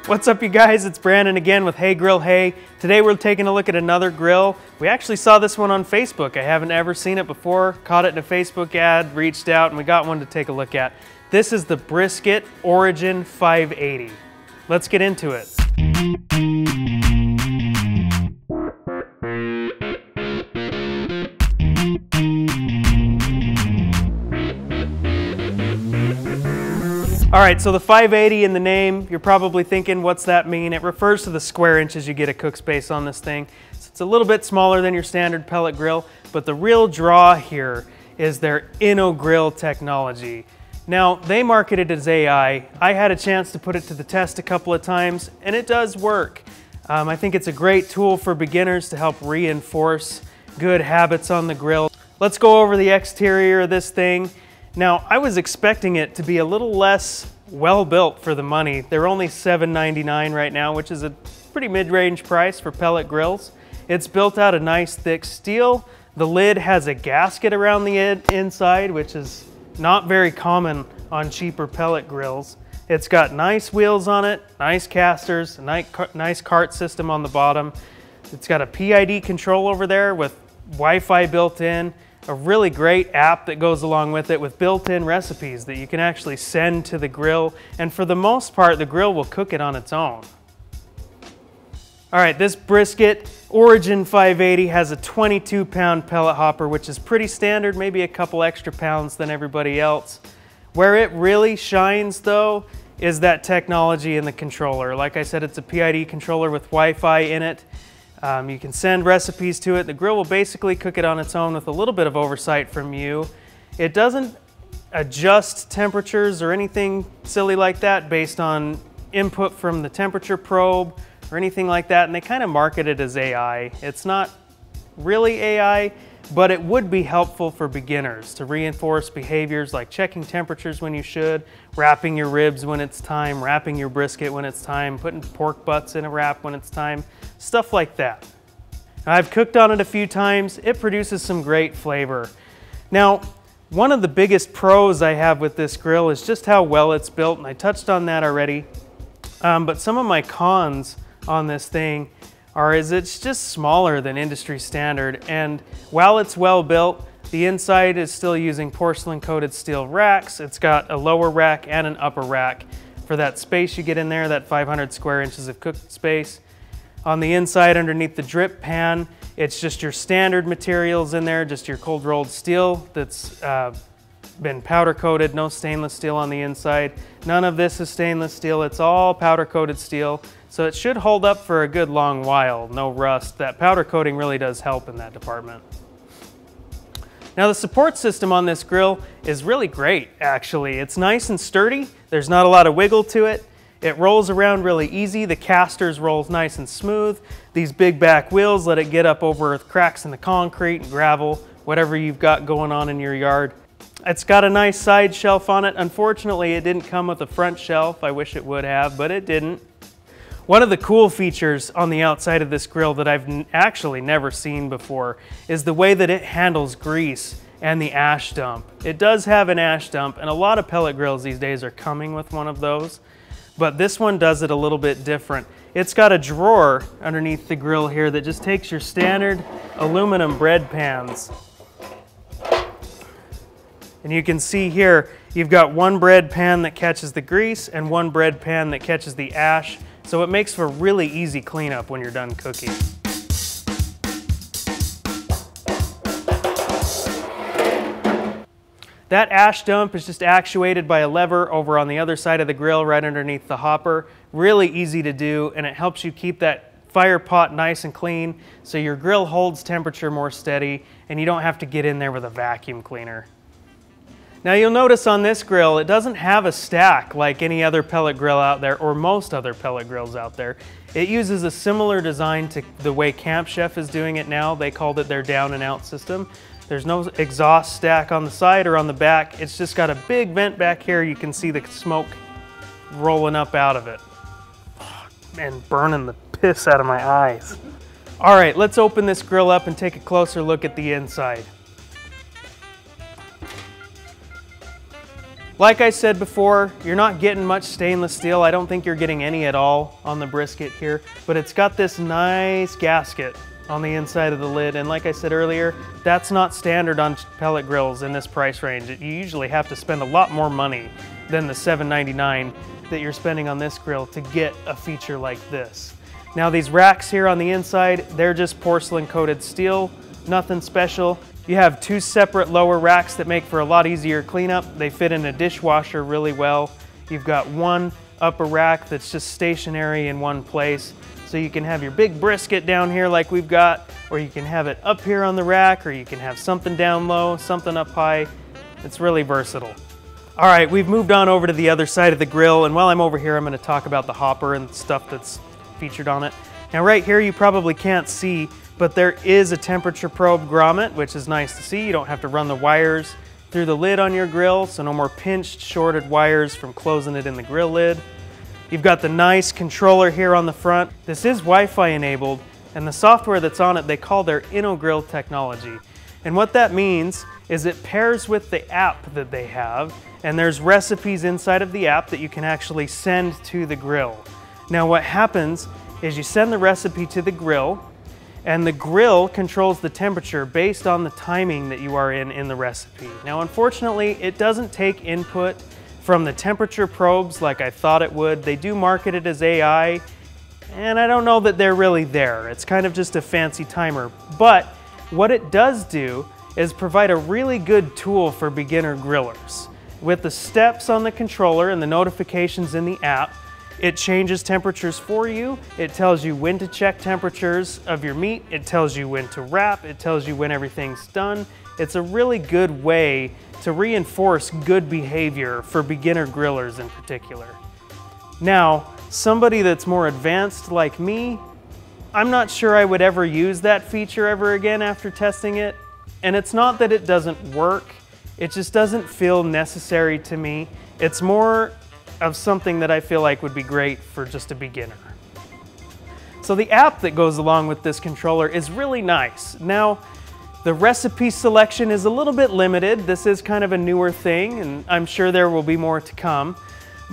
What's up, you guys? It's Brandon again with Hey Grill Hey. Today we're taking a look at another grill. We actually saw this one on Facebook. I haven't ever seen it before. Caught it in a Facebook ad, reached out, and we got one to take a look at. This is the Brisk-It Origin 580. Let's get into it. All right, so the 580 in the name, you're probably thinking, what's that mean? It refers to the square inches you get a cook space on this thing. So it's a little bit smaller than your standard pellet grill, but the real draw here is their InnoGrill technology. Now, they market it as AI. I had a chance to put it to the test a couple of times, and it does work. I think it's a great tool for beginners to help reinforce good habits on the grill. Let's go over the exterior of this thing. Now, I was expecting it to be a little less well-built for the money. They're only $7.99 right now, which is a pretty mid-range price for pellet grills. It's built out of nice thick steel. The lid has a gasket around the inside, which is not very common on cheaper pellet grills. It's got nice wheels on it, nice casters, a nice cart system on the bottom. It's got a PID control over there with Wi-Fi built in. A really great app that goes along with it with built-in recipes that you can actually send to the grill, and for the most part the grill will cook it on its own. Alright, this Brisk-It Origin 580 has a 22-pound pellet hopper, which is pretty standard, maybe a couple extra pounds than everybody else. Where it really shines though is that technology in the controller. Like I said, it's a PID controller with Wi-Fi in it. You can send recipes to it. The grill will basically cook it on its own with a little bit of oversight from you. It doesn't adjust temperatures or anything silly like that based on input from the temperature probe or anything like that, and they kind of market it as AI. It's not really AI, but it would be helpful for beginners to reinforce behaviors like checking temperatures when you should, wrapping your ribs when it's time, wrapping your brisket when it's time, putting pork butts in a wrap when it's time, stuff like that. I've cooked on it a few times. It produces some great flavor. Now, one of the biggest pros I have with this grill is just how well it's built, and I touched on that already. But some of my cons on this thing is it's just smaller than industry standard, and while it's well built, the inside is still using porcelain coated steel racks. It's got a lower rack and an upper rack for that space you get in there, that 500 square inches of cooked space. On the inside underneath the drip pan, it's just your standard materials in there, just your cold rolled steel that's been powder coated, no stainless steel on the inside. None of this is stainless steel, it's all powder coated steel. So it should hold up for a good long while, no rust. That powder coating really does help in that department. Now the support system on this grill is really great, actually. It's nice and sturdy. There's not a lot of wiggle to it. It rolls around really easy. The casters rolls nice and smooth. These big back wheels let it get up over cracks in the concrete and gravel, whatever you've got going on in your yard. It's got a nice side shelf on it. Unfortunately, it didn't come with a front shelf. I wish it would have, but it didn't. One of the cool features on the outside of this grill that I've actually never seen before is the way that it handles grease and the ash dump. It does have an ash dump, and a lot of pellet grills these days are coming with one of those, but this one does it a little bit different. It's got a drawer underneath the grill here that just takes your standard aluminum bread pans. And you can see here, you've got one bread pan that catches the grease and one bread pan that catches the ash. So it makes for really easy cleanup when you're done cooking. That ash dump is just actuated by a lever over on the other side of the grill right underneath the hopper. Really easy to do, and it helps you keep that fire pot nice and clean so your grill holds temperature more steady and you don't have to get in there with a vacuum cleaner. Now you'll notice on this grill, it doesn't have a stack like any other pellet grill out there, or most other pellet grills out there. It uses a similar design to the way Camp Chef is doing it now. They called it their down and out system. There's no exhaust stack on the side or on the back. It's just got a big vent back here. You can see the smoke rolling up out of it. And burning the piss out of my eyes. All right, let's open this grill up and take a closer look at the inside. Like I said before, you're not getting much stainless steel. I don't think you're getting any at all on the brisket here, but it's got this nice gasket on the inside of the lid. And like I said earlier, that's not standard on pellet grills in this price range. You usually have to spend a lot more money than the $7.99 that you're spending on this grill to get a feature like this. Now these racks here on the inside, they're just porcelain coated steel, nothing special. You have two separate lower racks that make for a lot easier cleanup. They fit in a dishwasher really well. You've got one upper rack that's just stationary in one place. So you can have your big brisket down here like we've got, or you can have it up here on the rack, or you can have something down low, something up high. It's really versatile. All right, we've moved on over to the other side of the grill, and while I'm over here, I'm gonna talk about the hopper and stuff that's featured on it. Now right here, you probably can't see, but there is a temperature probe grommet, which is nice to see. You don't have to run the wires through the lid on your grill, so no more pinched, shorted wires from closing it in the grill lid. You've got the nice controller here on the front. This is Wi-Fi enabled, and the software that's on it, they call their InnoGrill technology. And what that means is it pairs with the app that they have, and there's recipes inside of the app that you can actually send to the grill. Now what happens is you send the recipe to the grill, and the grill controls the temperature based on the timing that you are in the recipe. Now unfortunately, it doesn't take input from the temperature probes like I thought it would. They do market it as AI, and I don't know that they're really there. It's kind of just a fancy timer. But what it does do is provide a really good tool for beginner grillers. With the steps on the controller and the notifications in the app, it changes temperatures for you. It tells you when to check temperatures of your meat. It tells you when to wrap. It tells you when everything's done. It's a really good way to reinforce good behavior for beginner grillers in particular. Now, somebody that's more advanced like me, I'm not sure I would ever use that feature ever again after testing it. And it's not that it doesn't work, it just doesn't feel necessary to me. It's more of something that I feel like would be great for just a beginner. So the app that goes along with this controller is really nice. Now, the recipe selection is a little bit limited. This is kind of a newer thing, and I'm sure there will be more to come.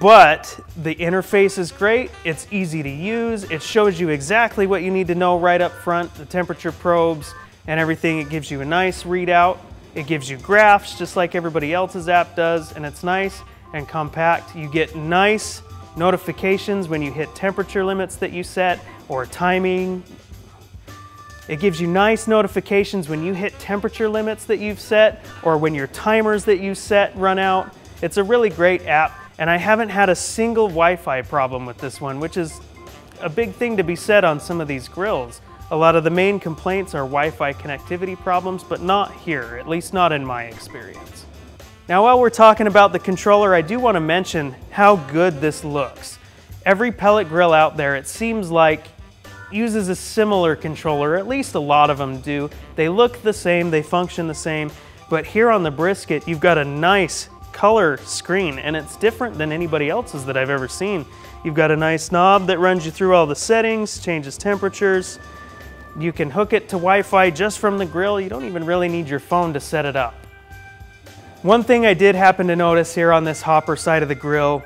But the interface is great, it's easy to use, it shows you exactly what you need to know right up front, the temperature probes and everything. It gives you a nice readout. It gives you graphs just like everybody else's app does, and it's nice and compact. You get nice notifications when you hit temperature limits that you set or timing. It gives you nice notifications when you hit temperature limits that you've set or when your timers that you set run out. It's a really great app, and I haven't had a single Wi-Fi problem with this one, which is a big thing to be said on some of these grills. A lot of the main complaints are Wi-Fi connectivity problems, but not here, at least not in my experience. Now, while we're talking about the controller, I do want to mention how good this looks. Every pellet grill out there, it seems like, uses a similar controller, at least a lot of them do. They look the same, they function the same, but here on the brisket, you've got a nice color screen, and it's different than anybody else's that I've ever seen. You've got a nice knob that runs you through all the settings, changes temperatures. You can hook it to Wi-Fi just from the grill. You don't even really need your phone to set it up. One thing I did happen to notice here on this hopper side of the grill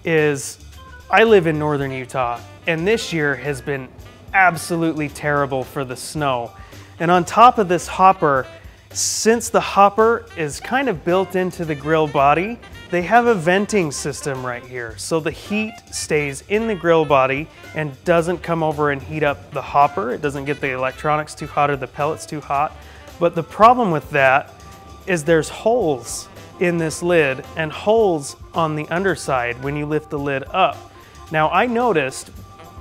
is I live in northern Utah, and this year has been absolutely terrible for the snow. And on top of this hopper, since the hopper is kind of built into the grill body, they have a venting system right here. So the heat stays in the grill body and doesn't come over and heat up the hopper. It doesn't get the electronics too hot or the pellets too hot. But the problem with that is there's holes in this lid and holes on the underside when you lift the lid up. Now I noticed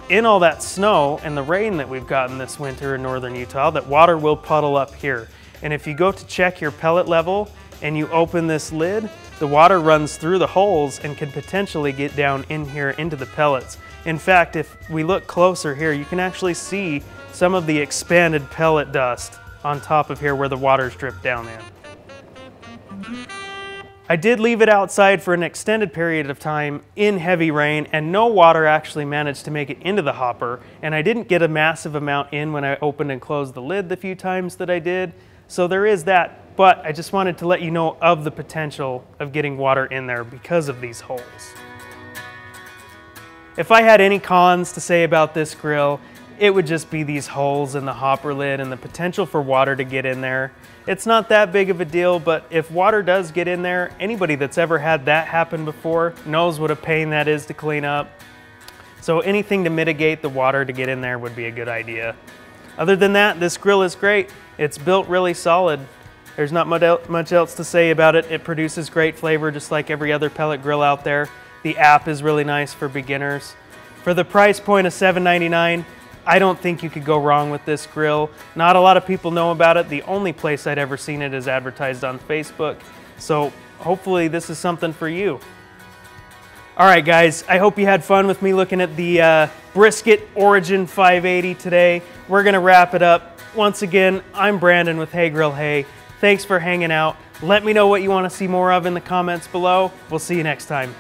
in all that snow and the rain that we've gotten this winter in northern Utah that water will puddle up here. And if you go to check your pellet level and you open this lid, the water runs through the holes and can potentially get down in here into the pellets. In fact, if we look closer here, you can actually see some of the expanded pellet dust on top of here where the water's dripped down in. I did leave it outside for an extended period of time in heavy rain, and no water actually managed to make it into the hopper, and I didn't get a massive amount in when I opened and closed the lid the few times that I did. So there is that but I just wanted to let you know of the potential of getting water in there because of these holes. If I had any cons to say about this grill, it would just be these holes in the hopper lid and the potential for water to get in there. It's not that big of a deal, but if water does get in there, anybody that's ever had that happen before knows what a pain that is to clean up. So anything to mitigate the water to get in there would be a good idea. Other than that, this grill is great. It's built really solid. There's not much else to say about it. It produces great flavor just like every other pellet grill out there. The app is really nice for beginners. For the price point of $7.99, I don't think you could go wrong with this grill. Not a lot of people know about it. The only place I'd ever seen it is advertised on Facebook. So hopefully this is something for you. All right, guys, I hope you had fun with me looking at the Brisk-It Origin 580 today. We're gonna wrap it up. Once again, I'm Brandon with Hey Grill Hey. Thanks for hanging out. Let me know what you want to see more of in the comments below. We'll see you next time.